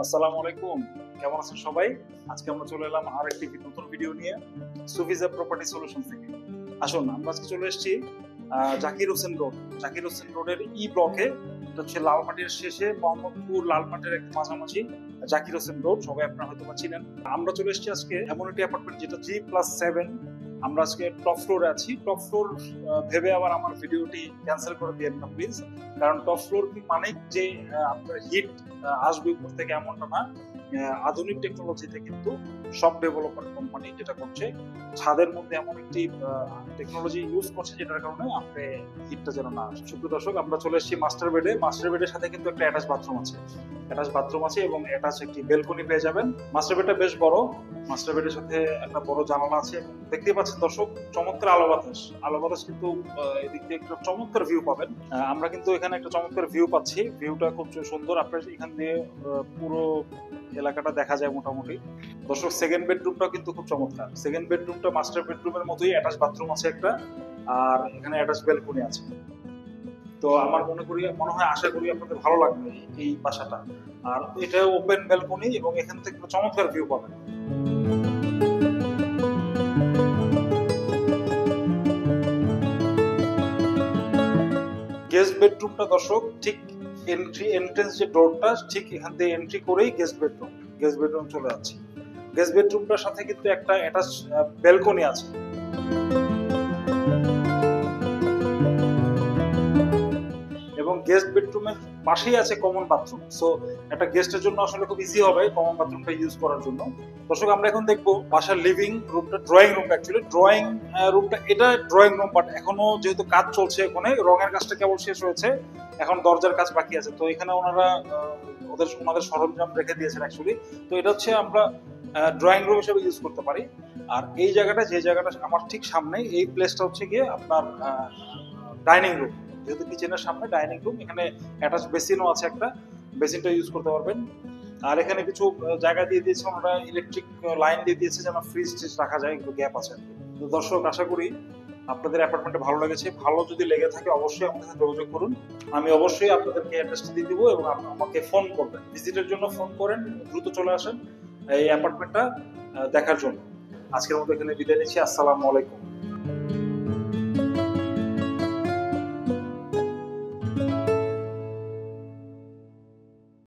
আসসালামু আলাইকুম, কেমন আছেন সবাই? আজকে আমরা চলে এলাম আরেকটি নতুন ভিডিও নিয়ে সুফিজা প্রপার্টি সলিউশন থেকে। আসুন, আমরা আজকে চলে এসেছি জাকির হোসেন রোড। জাকির হোসেন রোডের ই ব্লকে, এটা হচ্ছে লালমাটির শেষে, মোহাম্মদপুর লালমাটির একটু মাঝামাঝি জাকির হোসেন রোড। সবাই আপনারা হয়তো চিনেন। আমরা চলে এসেছি আজকে এমন একটি অ্যাপার্টমেন্ট যেটা G+7। আমরা আজকে টপ ফ্লোরে আছি। টপ ফ্লোর ভেবে আবার আমার ভিডিওটি ক্যান্সেল করে দিয়েন না প্লিজ, কারণ টপ ফ্লোর কি মানে যে আপনার হিট আসবে উপর থেকে এমনটা না। আধুনিক টেকনোলজিতে কিন্তু সব ডেভেলপার কোম্পানি যেটা করছে, ছাদের মধ্যে এমন একটি টেকনোলজি ইউজ করছে যেটার কারণে আপনি হিটটা যেন না আসে। সুপ্রিয় দর্শক, আমরা চলে এসেছি মাস্টার বেডে। মাস্টার বেডের সাথে কিন্তু একটা অ্যাটাচ বাথরুম আছে। অ্যাটাচ বাথরুম আছে এবং অ্যাটাচ একটি বেলকনি পেয়ে যাবেন। মাস্টার বেডটা বেশ বড়। মাস্টার বেডের সাথে একটা বড় জানালা আছে। দেখতে পাচ্ছেন দর্শক, চমৎকার আলো বাতাস। আলো বাতাস কিন্তু এদিক দিয়ে একটা চমৎকার ভিউ পাবেন। আমরা কিন্তু এখানে একটা চমৎকার ভিউ পাচ্ছি। ভিউটা খুব সুন্দর। আপনার এখান দিয়ে পুরো এলাকাটা দেখা যায় মোটামুটি। দর্শক, সেকেন্ড বেডরুমটা কিন্তু খুব চমৎকার। সেকেন্ড বেডরুমটা মাস্টার বেডরুমের মতোই, অ্যাটাচ বাথরুম আছে একটা, আর এখানে অ্যাটাচ বেলকনি আছে। তো আমার মনে হয় আশা করি আপনাদের ভালো লাগবে এই বাসাটা। আর এটা ওপেন বেলকনি এবং এখান থেকে চমৎকার ভিউ পাবেন। গেস্ট বেডরুমটা দর্শক, ঠিক এন্ট্রেন্স যে ডোরটা, ঠিক এখান থেকে এন্ট্রি করেই গেস্ট বেডরুম চলে যাচ্ছে। গেস্ট বেডরুমটার সাথে কিন্তু একটা অ্যাটাচ বেলকনি আছে এবং গেস্ট বেডরুমের পাশেই আছে কমন বাথরুম। সো একটা গেস্টের জন্য আসলে খুব ইজি হবে কমন বাথরুমটা ইউজ করার জন্য। দর্শক, আমরা এখন দেখবো বাসার লিভিং রুমটা, ড্রয়িং রুমটা। অ্যাকচুয়ালি ড্রয়িং রুমটা, এটা ড্রয়িং রুম, বাট এখনো যেহেতু কাজ চলছে, ওখানে রঙের কাজটা কেবল শেষ হয়েছে, এখন দরজার কাজ বাকি আছে। তো এখানে ওনারা ওনাদের সরঞ্জাম রেখে দিয়েছেন অ্যাকচুয়ালি। তো এটা হচ্ছে আমরা ড্রয়িং রুম হিসেবে ইউজ করতে পারি। আর এই জায়গাটা, যে জায়গাটা আমার ঠিক সামনে, এই প্লেসটা হচ্ছে গিয়ে আপনার ডাইনিং রুম। যেহেতু কিচেনের সামনে ডাইনিং রুম, এখানে অ্যাটাচ বেসিনও আছে, একটা বেসিনটা ইউজ করতে পারবেন। আর এখানে কিছু জায়গা দিয়ে দিয়েছে ওনারা, ইলেকট্রিক লাইন দিয়ে দিয়েছে যেন ফ্রিজ টিজ রাখা যায়, একটু গ্যাপ আছে। তো দর্শক, আশা করি আপনাদের অ্যাপার্টমেন্টে ভালো লেগেছে। ভালো যদি লেগে থাকে অবশ্যই আমাদের সাথে যোগাযোগ করুন। আমি অবশ্যই আপনাদেরকে অ্যাড্রেসটা দিয়ে দিব এবং আমাকে ফোন করবেন। ভিজিটের জন্য ফোন করেন, দ্রুত চলে আসেন এই অ্যাপার্টমেন্টটা দেখার জন্য। আজকের মতো এখানে বিদায় নিচ্ছি। আসসালামু আলাইকুম।